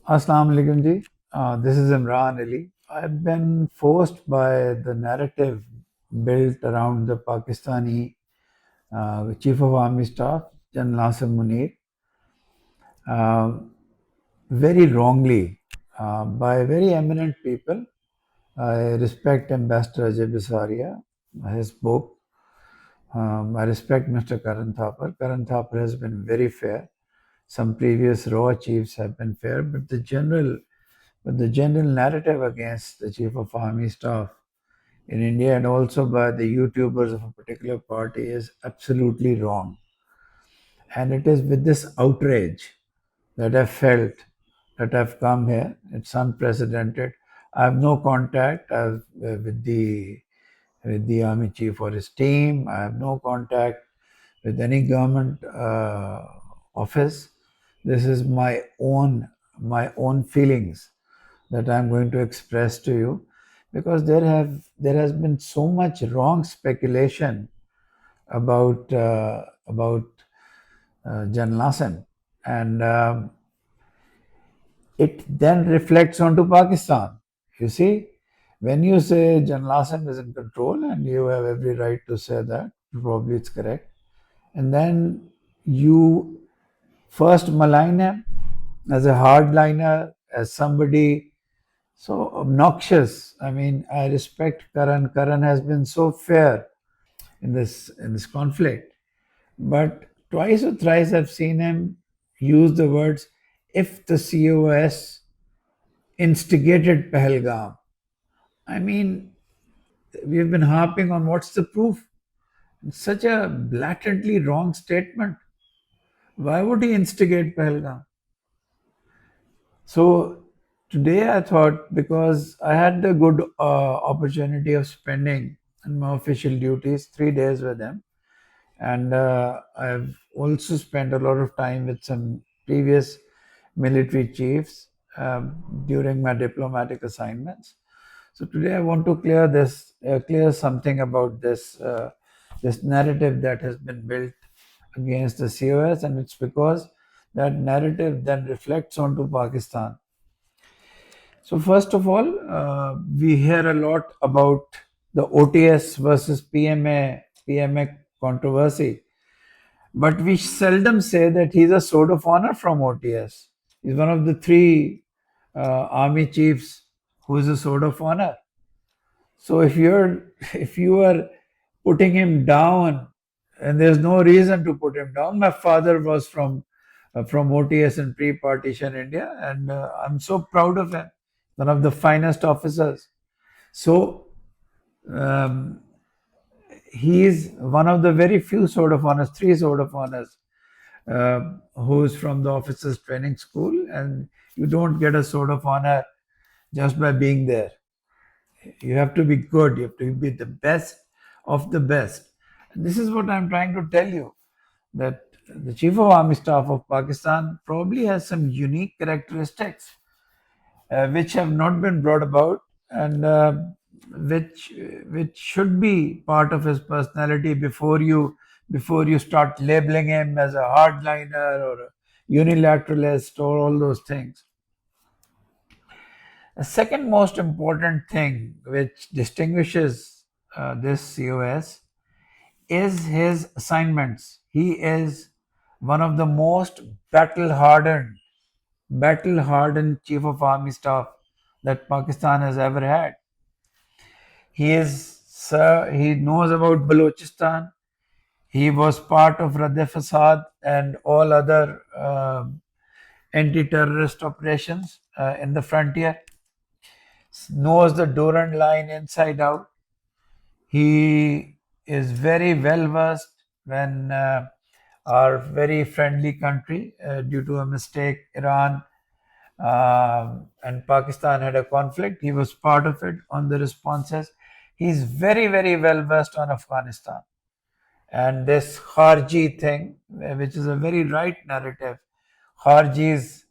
Assalamu alaikum ji. This is Imran Ali. I've been forced by the narrative built around the Pakistani Chief of Army Staff, General Asim Munir, uh, very wrongly by very eminent people. I respect Ambassador Ajay Bisaria, his book. I respect Mr. Karan Thapar. Karan Thapar has been very fair. Some previous raw chiefs have been fair, but the general narrative against the Chief of Army Staff in India and also by the YouTubers of a particular party is absolutely wrong. And it is with this outrage that I felt that I've come here. It's unprecedented. I have no contact with the army chief or his team. I have no contact with any government office. This is my own feelings that I'm going to express to you, because there has been so much wrong speculation about Jan Lassen, and it then reflects onto Pakistan. You see, when you say Jan Lassen is in control, and you have every right to say that, probably it's correct, and then you first malign him as a hardliner, as somebody so obnoxious. I mean, I respect Karan. Karan has been so fair in this conflict, but twice or thrice I've seen him use the words, "if the COS instigated Pahalgam." I mean, we've been harping on what's the proof. It's such a blatantly wrong statement. Why would he instigate Pahalgam? So today I thought, because I had the good opportunity of spending in my official duties 3 days with him, and I've also spent a lot of time with some previous military chiefs during my diplomatic assignments. So today I want to clear something about this narrative that has been built against the COS, and it's because that narrative then reflects onto Pakistan. So first of all, we hear a lot about the OTS versus PMA controversy, but we seldom say that he's a sword of honor from OTS. He's one of the three army chiefs who is a sword of honor. So if you are putting him down, and there's no reason to put him down. My father was from OTS in pre-partition India, and I'm so proud of him. One of the finest officers. So um, he is one of the very few sword of honors, three sword of honors, who's from the officers training school, and you don't get a sword of honor just by being there. You have to be good. You have to be the best of the best. And this is what I'm trying to tell you, that the Chief of Army Staff of Pakistan probably has some unique characteristics which have not been brought about, and which should be part of his personality before you start labeling him as a hardliner or a unilateralist or all those things. The second most important thing which distinguishes this COS is his assignments. He is one of the most battle hardened chief of army staff that Pakistan has ever had. He knows about Balochistan. He was part of Radhe Fasad and all other anti-terrorist operations in the frontier. Knows the Durand line inside out. He is very well versed when our very friendly country, due to a mistake, Iran and Pakistan had a conflict. He was part of it on the responses. He's very, very well versed on Afghanistan. And this Kharji thing, which is a very right narrative, Kharjis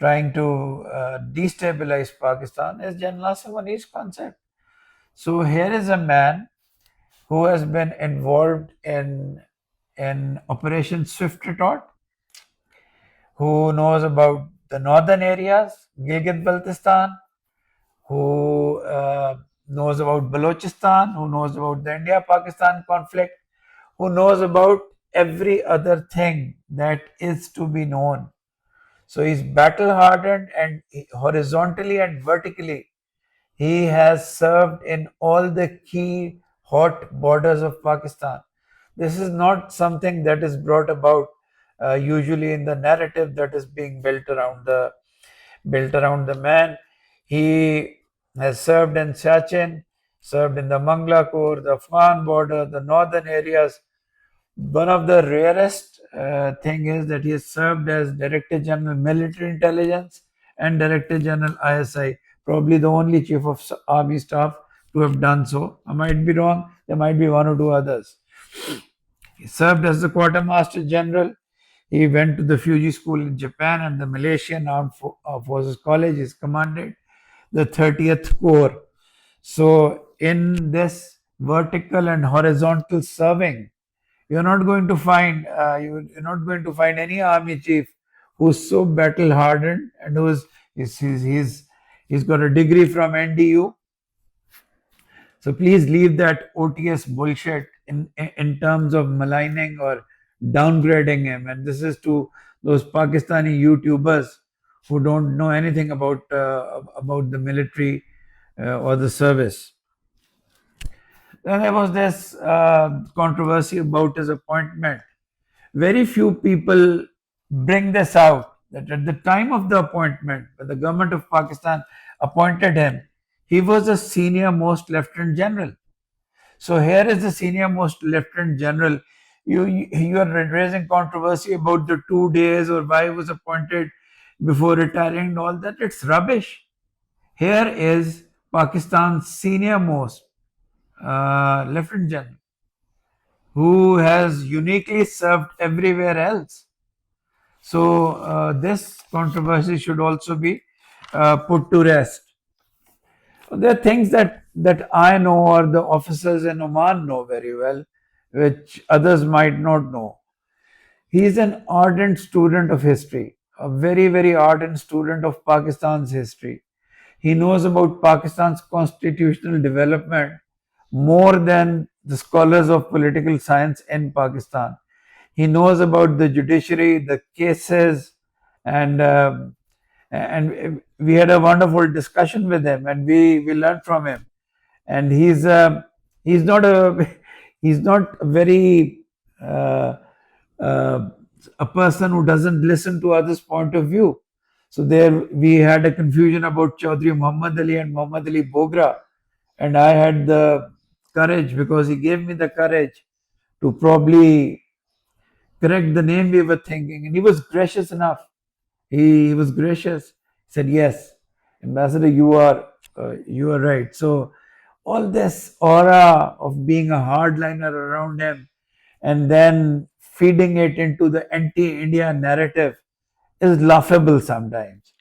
trying to destabilize Pakistan, is General Munir's concept. So here is a man who has been involved in Operation Swift Retort, who knows about the northern areas, Gilgit-Baltistan, who knows about Balochistan, who knows about the India-Pakistan conflict, who knows about every other thing that is to be known. So he's battle hardened, and horizontally and vertically, he has served in all the key hot borders of Pakistan. This is not something that is brought about usually in the narrative that is being built around the man. He has served in Siachen, served in the Mangla Corps, the Afghan border, the northern areas. One of the rarest thing is that he has served as Director General Military Intelligence and Director General ISI, probably the only Chief of Army Staff to have done so. I might be wrong, there might be one or two others. He served as the Quartermaster General. He went to the Fuji School in Japan and the Malaysian Armed Forces College. He's commanded the 30th Corps. So, in this vertical and horizontal serving, you're not going to find any army chief who's so battle hardened and he's got a degree from NDU. So please leave that OTS bullshit in terms of maligning or downgrading him. And this is to those Pakistani YouTubers who don't know anything about the military or the service. Then there was this controversy about his appointment. Very few people bring this out, that at the time of the appointment, when the government of Pakistan appointed him, he was a senior most lieutenant general. So here is the senior most lieutenant general. You are raising controversy about the 2 days or why he was appointed before retiring and all that. It's rubbish. Here is Pakistan's senior most lieutenant general, who has uniquely served everywhere else. So this controversy should also be put to rest. There are things that I know or the officers in Oman know very well, which others might not know. He is an ardent student of history, a very, very ardent student of Pakistan's history. He knows about Pakistan's constitutional development more than the scholars of political science in Pakistan. He knows about the judiciary, the cases, and we had a wonderful discussion with him, and we learned from him. And he's not a very a person who doesn't listen to others' point of view. So there we had a confusion about Chaudhry Muhammad Ali and Muhammad Ali Bogra, and I had the courage, because he gave me the courage to probably correct the name we were thinking, and he was gracious enough. He was gracious. He said, "Yes, Ambassador, you are right." So all this aura of being a hardliner around him, and then feeding it into the anti-India narrative, is laughable sometimes.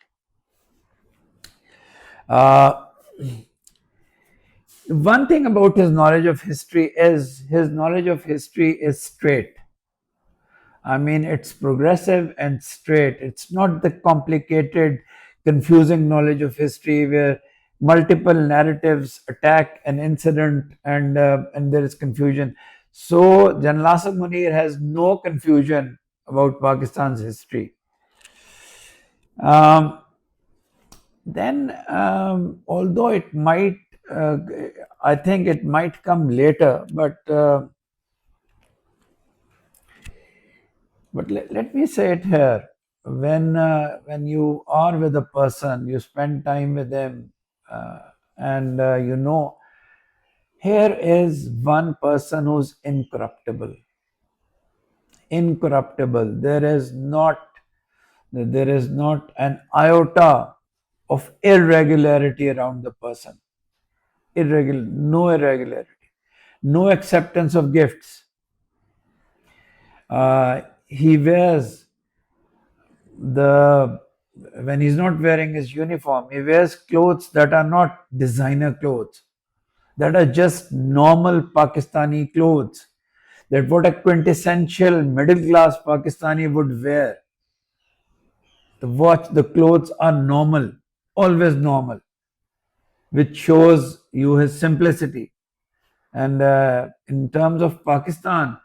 One thing about his knowledge of history is straight. I mean, it's progressive and straight. It's not the complicated, confusing knowledge of history where multiple narratives attack an incident and there is confusion. So General Asim Munir has no confusion about Pakistan's history. Then, although it might, I think it might come later, but let me say it here. When you are with a person, you spend time with them, and here is one person who's incorruptible. Incorruptible. There is not an iota of irregularity around the person. No irregularity, no acceptance of gifts. He wears when he's not wearing his uniform, he wears clothes that are not designer clothes, that are just normal Pakistani clothes, that what a quintessential middle class Pakistani would wear. the watch, the clothes are normal, always normal, which shows you his simplicity. And in terms of Pakistan,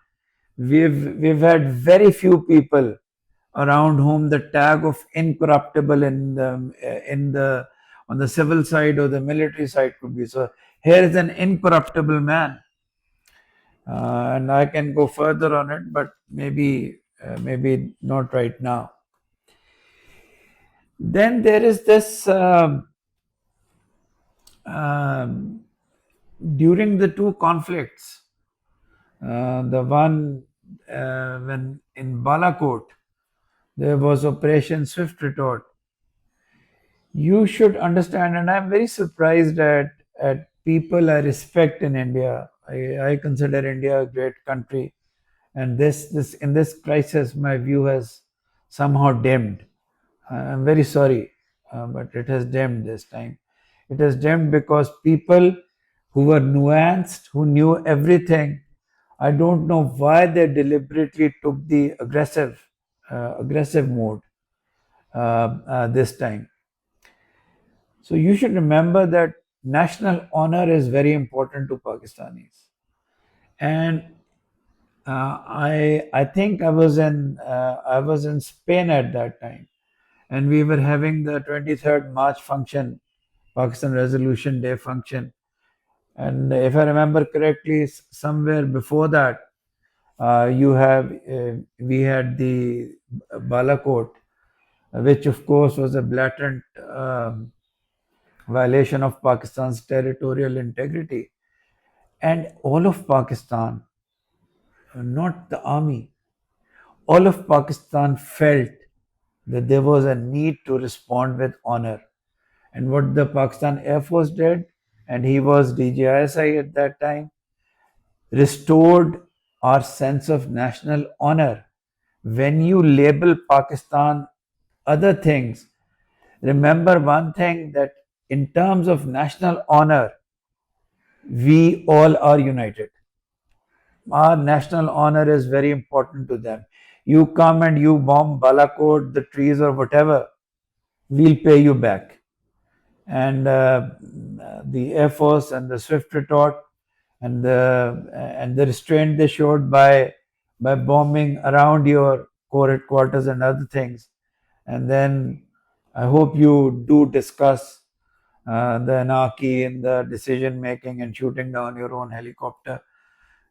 we've had very few people around whom the tag of incorruptible in the on the civil side or the military side could be. So here is an incorruptible man, and I can go further on it, but maybe not right now. Then there is this um, during the two conflicts, the one when in Balakot there was Operation Swift Retort. You should understand, and I'm very surprised at people I respect in India. I consider India a great country, and this in this crisis, my view has somehow dimmed. I'm very sorry, but it has dimmed this time. It has dimmed because people who were nuanced, who knew everything, I don't know why they deliberately took the aggressive mode this time. So you should remember that national honor is very important to Pakistanis, and I think I was in Spain at that time, and we were having the 23rd March function, Pakistan Resolution Day function, and if I remember correctly, somewhere before that, we had the Balakot, which of course was a blatant violation of Pakistan's territorial integrity. And all of Pakistan, not the army, all of Pakistan felt that there was a need to respond with honor. And what the Pakistan Air Force did, and he was DG ISI at that time, restored our sense of national honor. When you label Pakistan other things, remember one thing, that in terms of national honor, we all are united. Our national honor is very important to them. You come and you bomb Balakot, the trees or whatever, we'll pay you back. And the Air Force and the swift retort and the restraint they showed by bombing around your core headquarters and other things. And then I hope you do discuss the anarchy in the decision making and shooting down your own helicopter.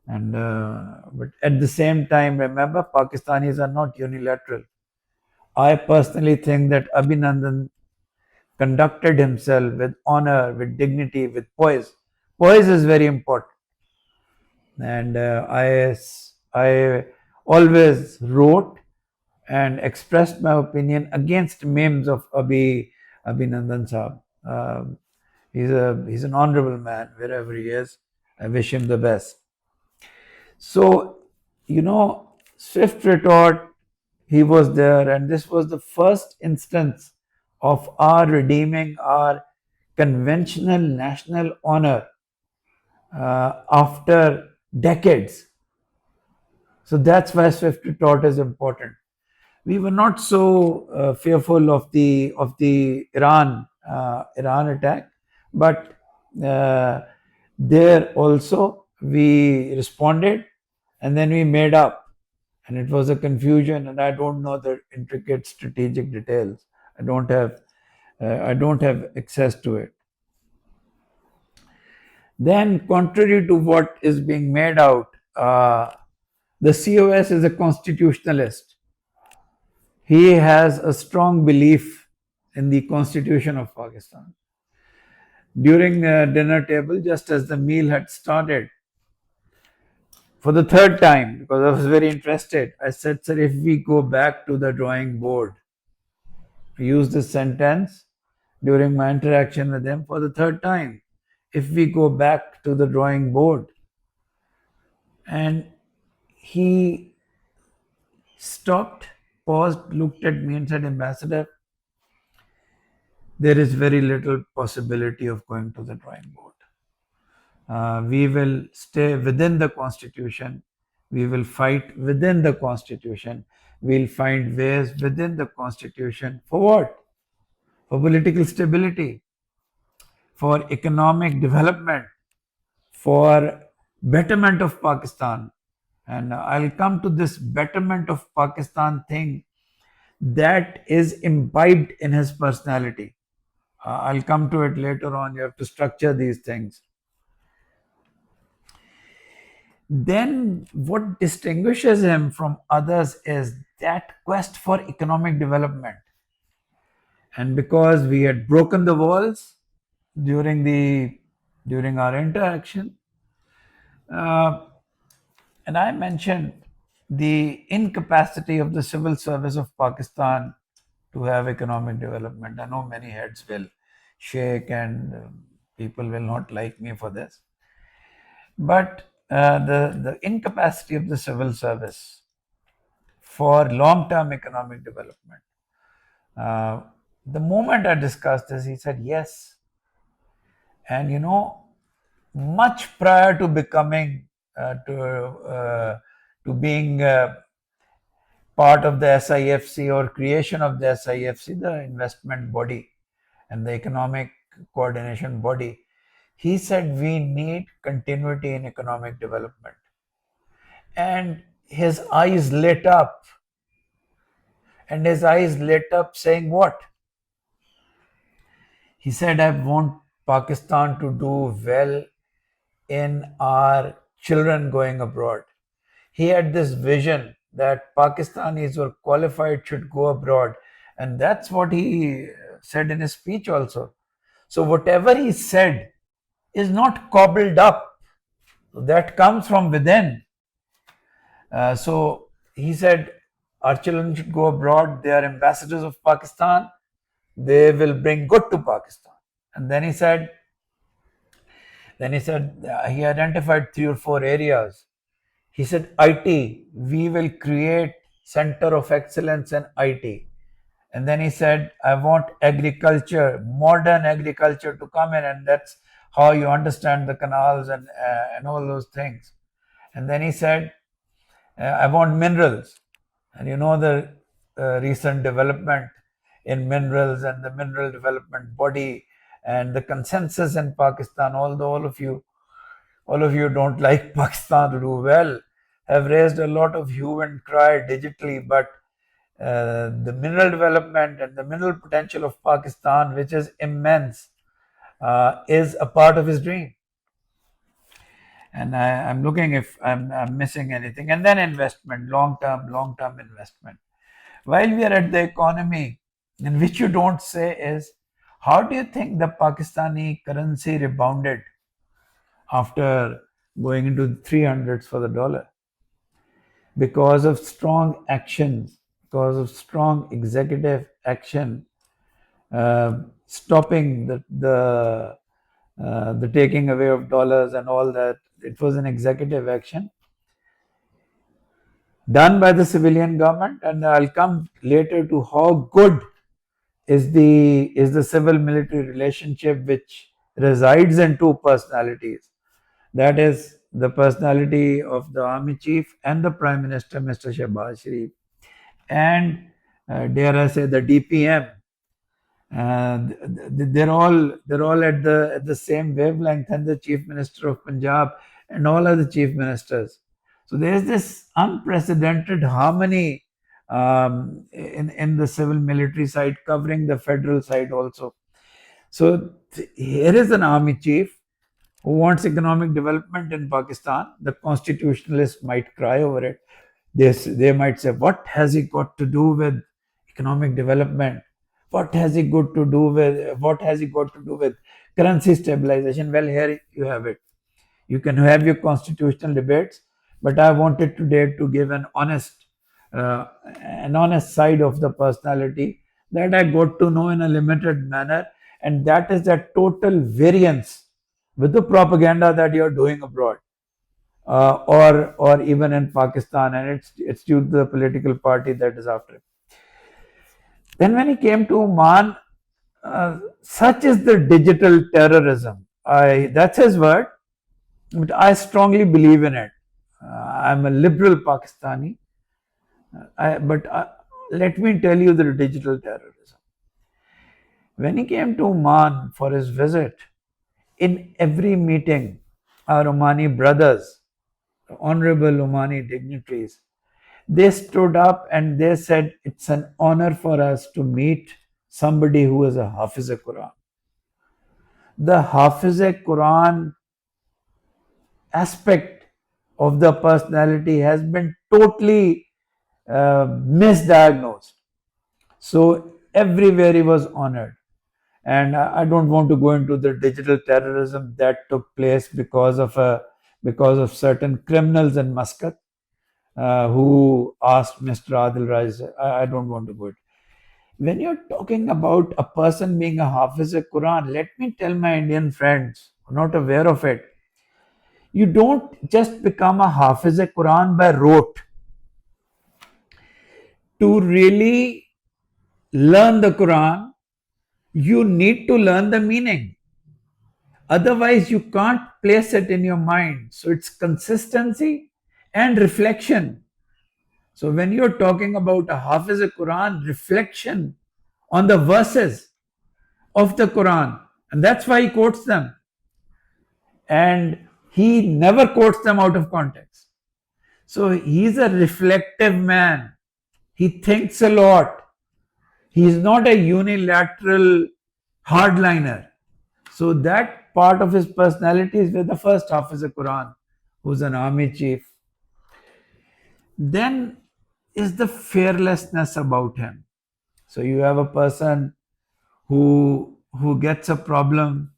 And but at the same time, remember, Pakistanis are not unilateral. I personally think that Abhinandan conducted himself with honor, with dignity, with poise. Poise is very important. And I always wrote and expressed my opinion against memes of Abhinandan Saab. He's an honorable man wherever he is. I wish him the best. So, swift retort, he was there, and this was the first instance of our redeeming our conventional national honor after decades. So that's why swift retort is important. We were not so fearful of the Iran attack, but there also we responded, and then we made up, and it was a confusion, and I don't know the intricate strategic details. I don't have access to it. Then, contrary to what is being made out, the COS is a constitutionalist. He has a strong belief in the Constitution of Pakistan. During the dinner table, just as the meal had started, for the third time, because I was very interested, I said, sir, if we go back to the drawing board, I used this sentence during my interaction with him for the third time. If we go back to the drawing board, and he stopped, paused, looked at me and said, Ambassador, there is very little possibility of going to the drawing board. We will stay within the Constitution. We will fight within the constitution. We'll find ways within the constitution for what? For political stability, for economic development, for betterment of Pakistan. And I'll come to this betterment of Pakistan thing that is imbibed in his personality. I'll come to it later on. You have to structure these things. Then, what distinguishes him from others is that quest for economic development. And because we had broken the walls during our interaction, uh, and I mentioned the incapacity of the civil service of Pakistan to have economic development. I know many heads will shake and people will not like me for this. But the incapacity of the civil service for long-term economic development. The moment I discussed this, he said yes. And much prior to becoming to being part of the SIFC or creation of the SIFC, the investment body and the economic coordination body, he said we need continuity in economic development. And his eyes lit up. And his eyes lit up saying what? He said, I want Pakistan to do well in our children going abroad. He had this vision that Pakistanis who are qualified should go abroad. And that's what he said in his speech also. So whatever he said is not cobbled up. That comes from within. So he said, our children should go abroad. They are ambassadors of Pakistan. They will bring good to Pakistan. And then he said, he identified 3 or 4 areas. He said, IT, we will create center of excellence in IT. And then he said, I want agriculture, modern agriculture to come in, and that's how you understand the canals and all those things. And then he said, I want minerals. And the recent development in minerals and the mineral development body and the consensus in Pakistan, although all of you don't like Pakistan to do well, have raised a lot of hue and cry digitally, but the mineral development and the mineral potential of Pakistan, which is immense, is a part of his dream. And I'm looking if I'm missing anything. And then investment, long-term investment. While we are at the economy, and which you don't say is, how do you think the Pakistani currency rebounded after going into the 300s for the dollar? Because of strong actions, because of strong executive action, stopping the taking away of dollars and all that. It was an executive action done by the civilian government, and I'll come later to how good is the civil military relationship, which resides in 2 personalities. That is the personality of the army chief and the prime minister, Mr. Shehbaz Sharif, and dare I say the DPM. They're all at the same wavelength, and the chief minister of Punjab and all other chief ministers. So there's this unprecedented harmony in the civil military side, covering the federal side also. So here is an army chief who wants economic development in Pakistan. The constitutionalists might cry over it. They might say, what has he got to do with economic development? What has he got to do with currency stabilization? Well, here you have it. You can have your constitutional debates, but I wanted today to give an honest side of the personality that I got to know in a limited manner, and that is that total variance with the propaganda that you're doing abroad, or even in Pakistan, and it's due to the political party that is after it. Then when he came to Oman, such is the digital terrorism. That's his word, but I strongly believe in it. I'm a liberal Pakistani, but let me tell you the digital terrorism. When he came to Oman for his visit, in every meeting, our Omani brothers, honorable Omani dignitaries, they stood up and they said, it's an honor for us to meet somebody who is a Hafiz Quran. The Hafiz Quran aspect of the personality has been totally misdiagnosed. So everywhere he was honored. And I don't want to go into the digital terrorism that took place because of certain criminals in Muscat who asked Mr. Adil Rais. I don't want to go it. When you're talking about a person being a Hafiz Quran, let me tell my Indian friends who are not aware of it. You don't just become a Hafiz Quran by rote. To really learn the Quran, you need to learn the meaning. Otherwise, you can't place it in your mind. So it's consistency and reflection. So when you're talking about a Hafiz Quran, reflection on the verses of the Quran, and that's why he quotes them. And he never quotes them out of context. So he's a reflective man. He thinks a lot. He's not a unilateral hardliner. So that part of his personality is where the first half is a Quran, who's an army chief. Then is the fearlessness about him. So you have a person who gets a problem,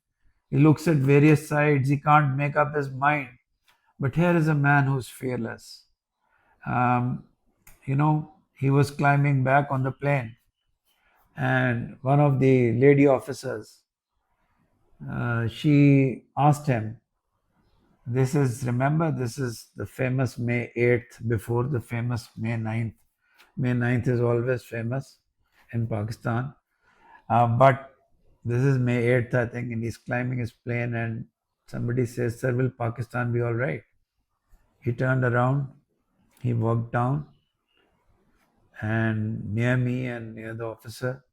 he looks at various sides, he can't make up his mind. But here is a man who's fearless. Um, he was climbing back on the plane, and one of the lady officers, she asked him, remember, this is the famous May 8th before the famous May 9th. May 9th is always famous in Pakistan. But this is May 8th, I think, and he's climbing his plane, and somebody says, Sir, will Pakistan be all right? He turned around, he walked down, and near me and near the officer,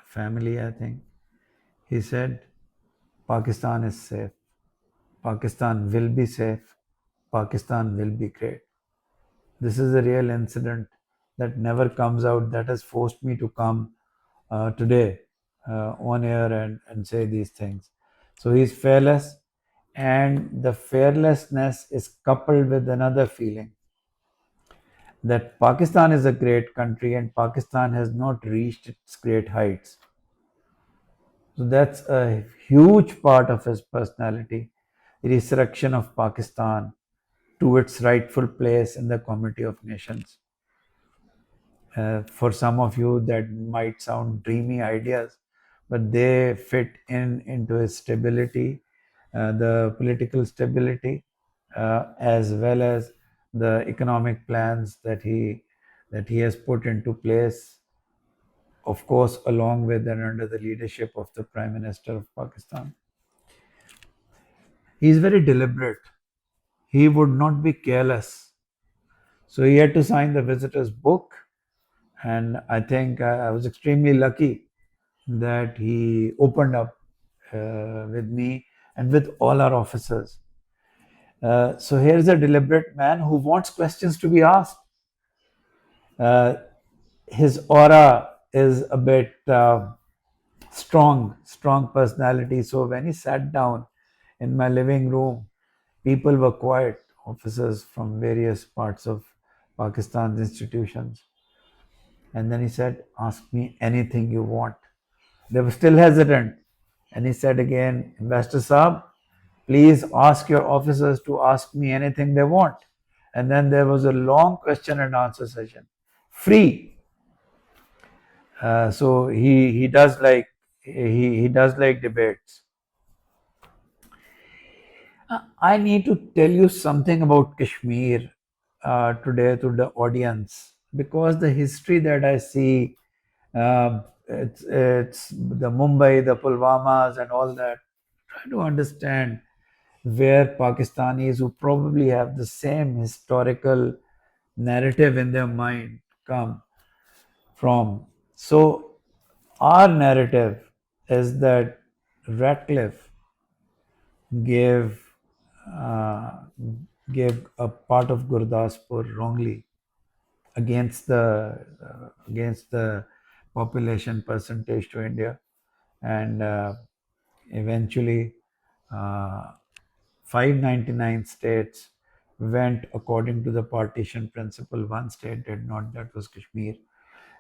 family, I think, he said, Pakistan is safe. Pakistan will be safe. Pakistan will be great. This is a real incident that never comes out, that has forced me to come today on air and say these things. So he's fearless, and the fearlessness is coupled with another feeling that Pakistan is a great country and Pakistan has not reached its great heights. So that's a huge part of his personality, the resurrection of Pakistan to its rightful place in the community of nations. For some of you, that might sound dreamy ideas, but they fit into his stability, the political stability, as well as the economic plans that he has put into place, of course, along with and under the leadership of the Prime Minister of Pakistan. He is very deliberate. He would not be careless. So he had to sign the visitor's book, and I think I was extremely lucky that he opened up with me and with all our officers. So here's a deliberate man who wants questions to be asked. His aura is a bit strong personality. So when he sat down in my living room, people were quiet, officers from various parts of Pakistan's institutions. And then he said, ask me anything you want. They were still hesitant. And he said again, Ambassador Saab, please ask your officers to ask me anything they want. And then there was a long question and answer session, free. So he does like debates. I need to tell you something about Kashmir today to the audience, because the history that I see, it's the Mumbai, the Pulwamas, and all that. Try to understand where Pakistanis who probably have the same historical narrative in their mind come from. So, our narrative is that Ratcliffe gave uh, gave a part of Gurdaspur wrongly against the population percentage to India, and eventually uh, 599 states went according to the partition principle. One state did not, that was Kashmir,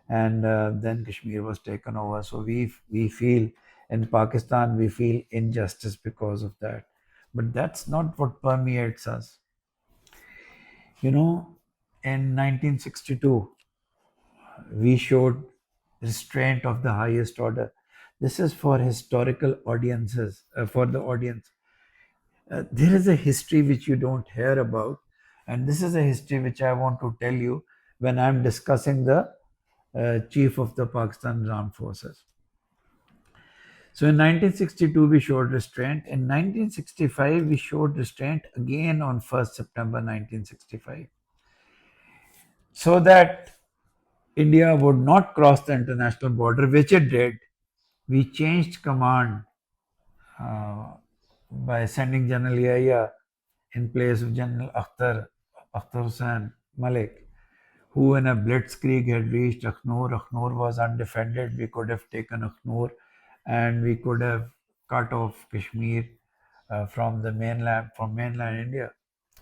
and then Kashmir was taken over. So we feel in Pakistan we feel injustice because of that, but that's not what permeates us. You know, in 1962 we showed restraint of the highest order. This is for historical audiences, for the audience. There is a history which you don't hear about, and this is a history which I want to tell you when I'm discussing the chief of the Pakistan Armed Forces. So in 1962 we showed restraint. In 1965 we showed restraint again on 1st September 1965, so that India would not cross the international border, which it did. We changed command uh, by sending General Yahya in place of General Akhtar Hussain Malik, who in a blitzkrieg had reached Akhnur. Akhnur was undefended. We could have taken Akhnur and we could have cut off Kashmir from mainland India.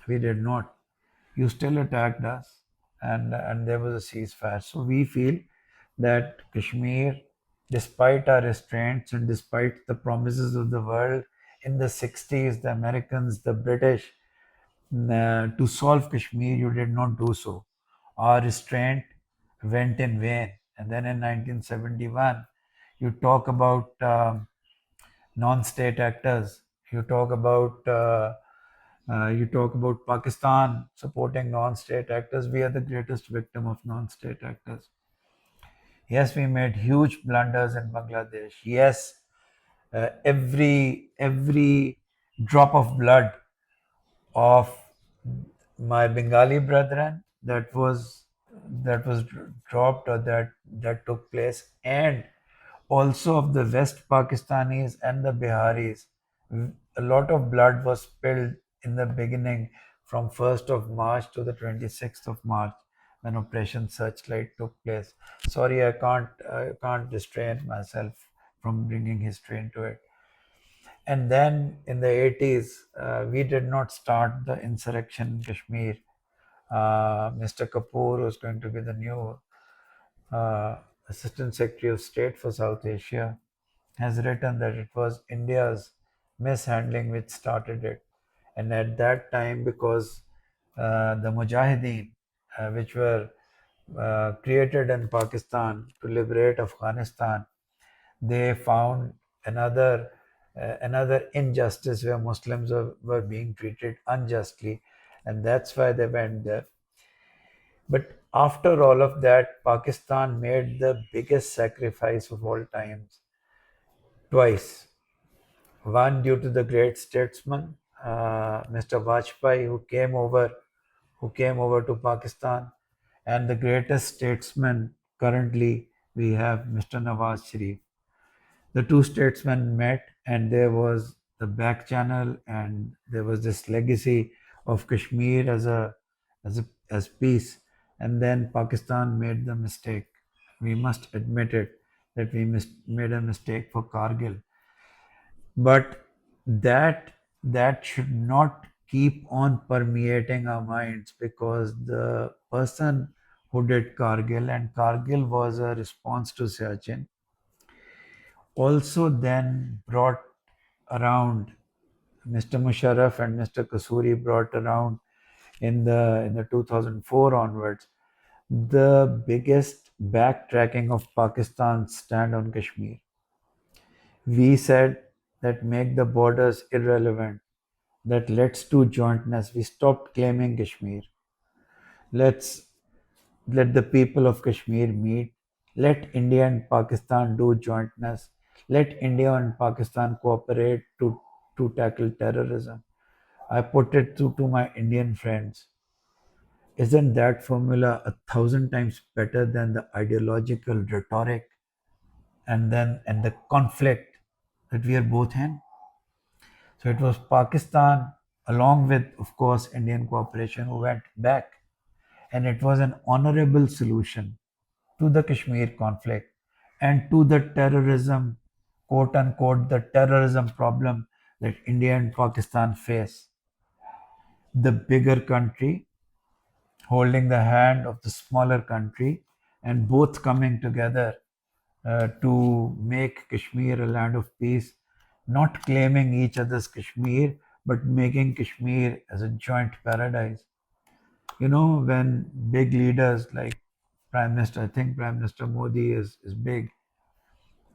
We did not. You still attacked us, and there was a ceasefire. So we feel that Kashmir, despite our restraints and despite the promises of the world in the 60s, the Americans, the British, to solve Kashmir, you did not do so. Our restraint went in vain. And then in 1971, you talk about non-state actors. You talk about Pakistan supporting non-state actors. We are the greatest victim of non-state actors. Yes, we made huge blunders in Bangladesh. Yes, every drop of blood of my Bengali brethren that was dropped, or that took place, and also of the West Pakistanis and the Biharis. A lot of blood was spilled in the beginning from 1st of March to the 26th of March when Operation Searchlight took place. Sorry, I can't restrain myself from bringing history into it. And then in the 80s, we did not start the insurrection in Kashmir. Mr. Kapoor, who's going to be the new uh, Assistant Secretary of State for South Asia, has written that it was India's mishandling which started it. And at that time, because the Mujahideen, which were created in Pakistan to liberate Afghanistan, they found another injustice where Muslims were being treated unjustly, and that's why they went there. But after all of that, Pakistan made the biggest sacrifice of all times twice. One due to the great statesman, Mr. Vajpayee, who came over to Pakistan, and the greatest statesman currently we have, Mr. Nawaz Sharif. The two statesmen met, and there was the back channel, and there was this legacy of Kashmir as peace. And then Pakistan made the mistake. We must admit it, that we made a mistake for Kargil. But that should not keep on permeating our minds, because the person who did Kargil, and Kargil was a response to Siachen, also then brought around, Mr. Musharraf and Mr. Kasuri brought around in the 2004 onwards, the biggest backtracking of Pakistan's stand on Kashmir. We said that make the borders irrelevant, that let's do jointness. We stopped claiming Kashmir. Let's let the people of Kashmir meet. Let India and Pakistan do jointness. Let India and Pakistan cooperate to tackle terrorism. I put it to my Indian friends. Isn't that formula 1,000 times better than the ideological rhetoric and the conflict that we are both in? So it was Pakistan, along with, of course, Indian cooperation, who went back, and it was an honorable solution to the Kashmir conflict and to the terrorism, quote unquote, the terrorism problem that India and Pakistan face. The bigger country holding the hand of the smaller country and both coming together to make Kashmir a land of peace, not claiming each other's Kashmir, but making Kashmir as a joint paradise. You know, when big leaders like Prime Minister, I think Prime Minister Modi is big,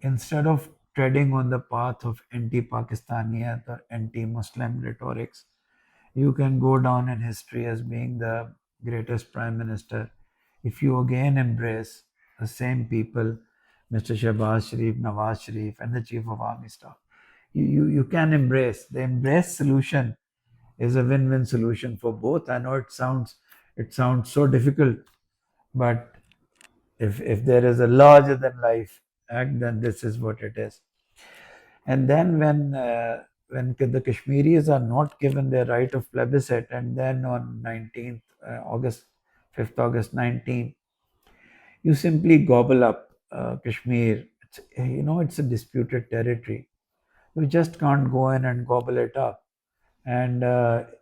instead of treading on the path of anti-Pakistaniyat or anti-Muslim rhetorics, you can go down in history as being the greatest prime minister if you again embrace the same people, Mr. Shehbaz Sharif, Nawaz Sharif, and the Chief of Army Staff. You can embrace. The embrace solution is a win-win solution for both. I know it sounds so difficult, but if there is a larger than life act, then this is what it is. And then when the Kashmiris are not given their right of plebiscite, and then on 19th August, 5th August 19, you simply gobble up Kashmir. It's a disputed territory. You just can't go in and gobble it up. And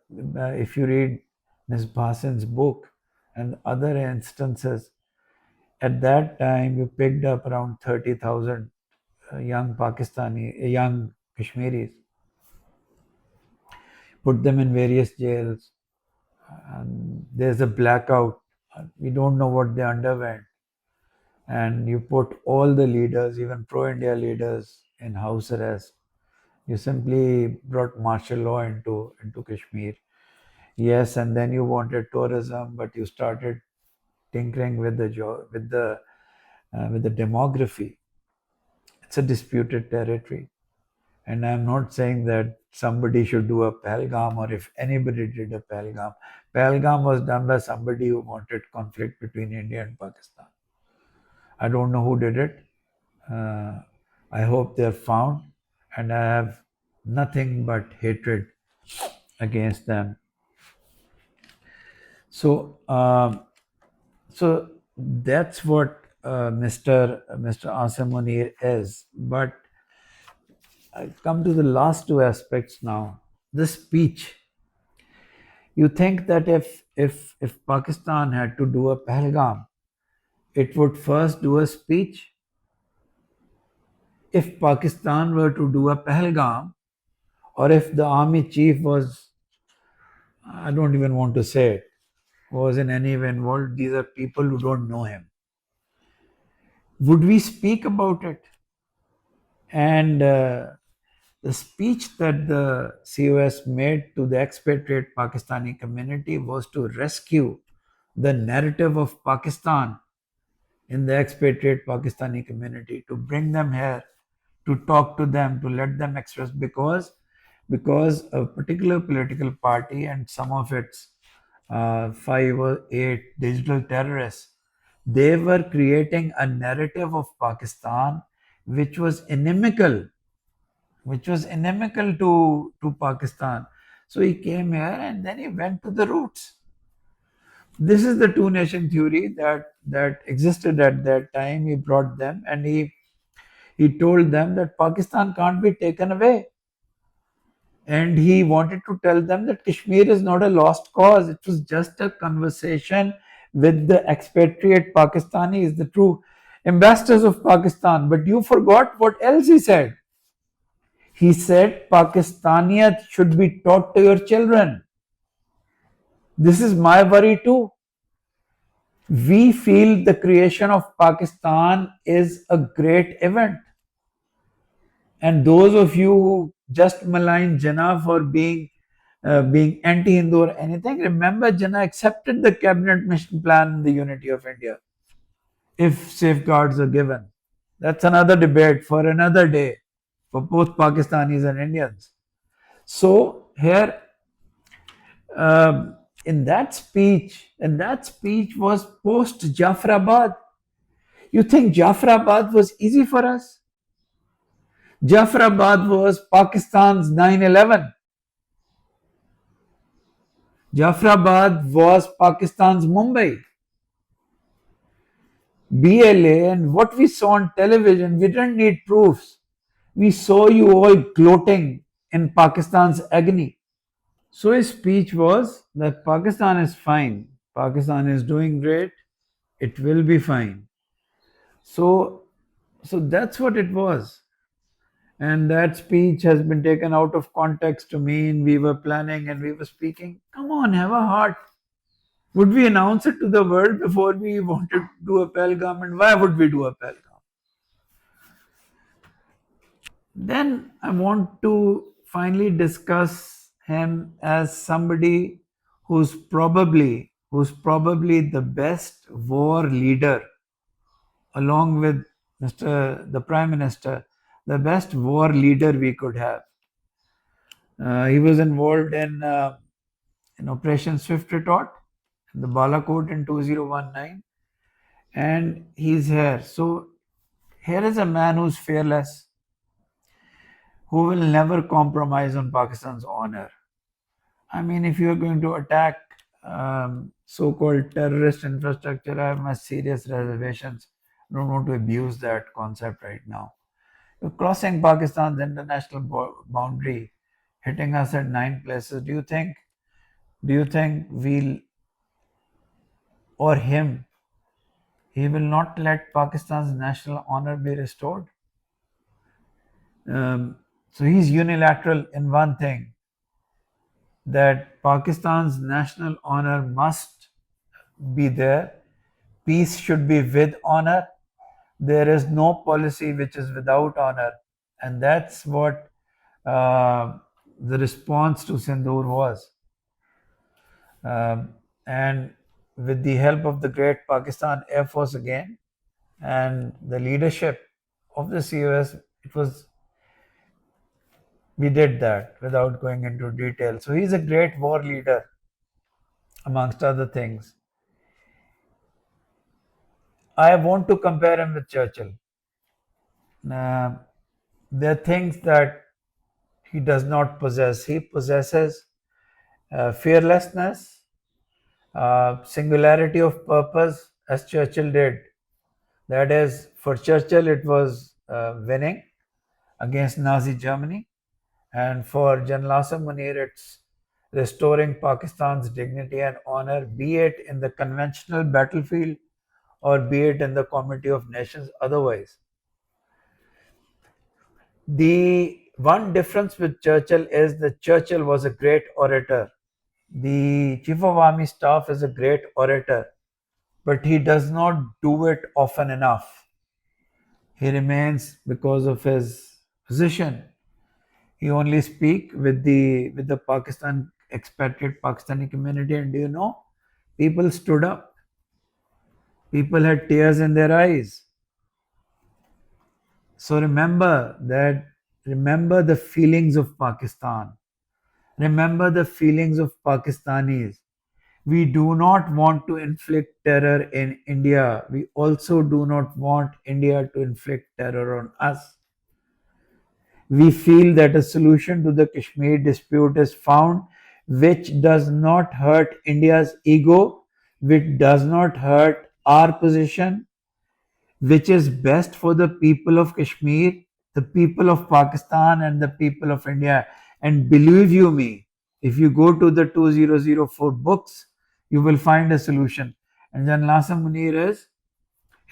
if you read Ms. Bhasin's book and other instances, at that time you picked up around 30,000 young Kashmiris, put them in various jails, and there's a blackout. We don't know what they underwent. And you put all the leaders, even pro India leaders, in house arrest. You simply brought martial law into Kashmir. Yes, and then you wanted tourism, but you started tinkering with the demography. It's a disputed territory. And I'm not saying that somebody should do a Pahalgam, or if anybody did a Pahalgam. Pahalgam was done by somebody who wanted conflict between India and Pakistan. I don't know who did it. I hope they're found, and I have nothing but hatred against them. So that's what Mr. Asim Munir is. But I come to the last two aspects now. The speech. You think that if Pakistan had to do a Pahalgam, it would first do a speech? If Pakistan were to do a Pahalgam, or if the army chief was, I don't even want to say it, was in any way involved, these are people who don't know him. Would we speak about it? And the speech that the COS made to the expatriate Pakistani community was to rescue the narrative of Pakistan in the expatriate Pakistani community, to bring them here, to talk to them, to let them express, because a particular political party and some of its 5 or 8 digital terrorists, they were creating a narrative of Pakistan which was inimical to Pakistan. So he came here and then he went to the roots. This is the two nation theory that existed at that time. He brought them, and he told them that Pakistan can't be taken away. And he wanted to tell them that Kashmir is not a lost cause. It was just a conversation with the expatriate Pakistanis, the true ambassadors of Pakistan. But you forgot what else he said. He said Pakistaniyat should be taught to your children. This is my worry too. We feel the creation of Pakistan is a great event. And those of you who just malign Jinnah for being anti-Hindu or anything, remember Jinnah accepted the cabinet mission plan in the unity of India, if safeguards are given. That's another debate for another day for both Pakistanis and Indians. So here Um, in that speech was post Jafrabad. You think Jafrabad was easy for us? Jafrabad was Pakistan's 9/11. Jafrabad was Pakistan's Mumbai. BLA and what we saw on television, we didn't need proofs. We saw you all gloating in Pakistan's agony. So his speech was that Pakistan is fine. Pakistan is doing great. It will be fine. So, so that's what it was. And that speech has been taken out of context to mean we were planning and we were speaking. Come on, have a heart. Would we announce it to the world before we wanted to do a Pelgam? And why would we do a Pelgam? Then I want to finally discuss him as somebody who's probably the best war leader, along with Mr. the Prime Minister, the best war leader we could have. He was involved in Operation Swift Retort in the Balakot in 2019, and he's here. So here is a man who's fearless, who will never compromise on Pakistan's honor. I mean, if you are going to attack so-called terrorist infrastructure, I have my serious reservations. I don't want to abuse that concept right now. You're crossing Pakistan's international boundary, hitting us at 9 places. Do you think we'll or him? He will not let Pakistan's national honor be restored. So he's unilateral in one thing, that Pakistan's national honor must be there. Peace should be with honor. There is no policy which is without honor. And that's what the response to Sindoor was. And with the help of the great Pakistan Air Force again and the leadership of the COS, we did that without going into detail. So he's a great war leader, amongst other things. I want to compare him with Churchill. There are things that he does not possess. He possesses fearlessness, singularity of purpose, as Churchill did. That is, for Churchill, it was winning against Nazi Germany. And for General Asim Munir, it's restoring Pakistan's dignity and honor, be it in the conventional battlefield or be it in the Committee of Nations otherwise. The one difference with Churchill is that Churchill was a great orator. The Chief of Army Staff is a great orator, but he does not do it often enough. He remains, because of his position, he only speak with the Pakistan expatriate Pakistani community, and do you know, people stood up. People had tears in their eyes. So remember the feelings of Pakistan. Remember the feelings of Pakistanis. We do not want to inflict terror in India. We also do not want India to inflict terror on us. We feel that a solution to the Kashmir dispute is found which does not hurt India's ego, which does not hurt our position, which is best for the people of Kashmir, the people of Pakistan, and the people of India. And believe you me, if you go to the 2004 books, you will find a solution. And Jan Asim Munir is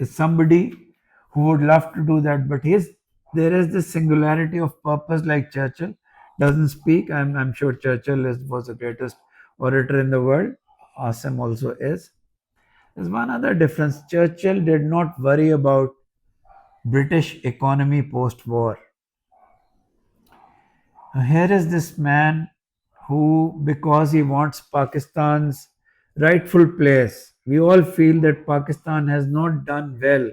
somebody who would love to do that, but there is this singularity of purpose, like Churchill doesn't speak. I'm sure Churchill was the greatest orator in the world. Asim also is. There's one other difference. Churchill did not worry about British economy post-war. Here is this man who, because he wants Pakistan's rightful place, we all feel that Pakistan has not done well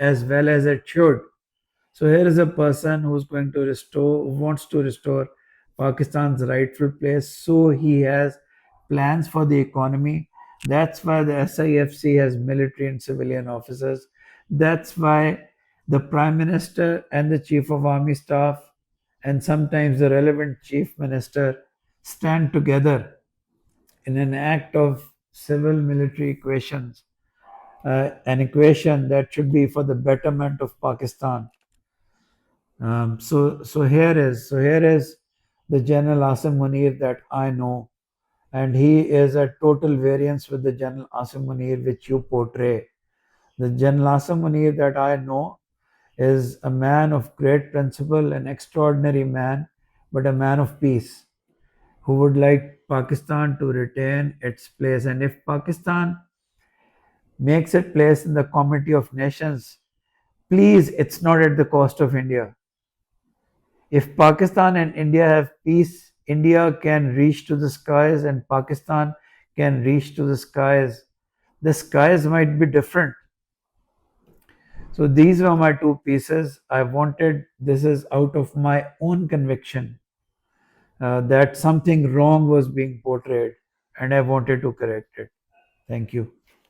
as it should. So here is a person who wants to restore Pakistan's rightful place. So he has plans for the economy. That's why the SIFC has military and civilian officers. That's why the Prime Minister and the Chief of Army Staff and sometimes the relevant Chief Minister stand together in an act of civil military equations, an equation that should be for the betterment of Pakistan. So here is the General Asim Munir that I know, and he is a total variance with the General Asim Munir which you portray. The General Asim Munir that I know is a man of great principle, an extraordinary man, but a man of peace who would like Pakistan to retain its place. And if Pakistan makes its place in the Committee of Nations, please, it's not at the cost of India. If Pakistan and India have peace, India can reach to the skies and Pakistan can reach to the skies. The skies might be different. So these were my two pieces. I wanted, this is out of my own conviction that something wrong was being portrayed and I wanted to correct it. Thank you.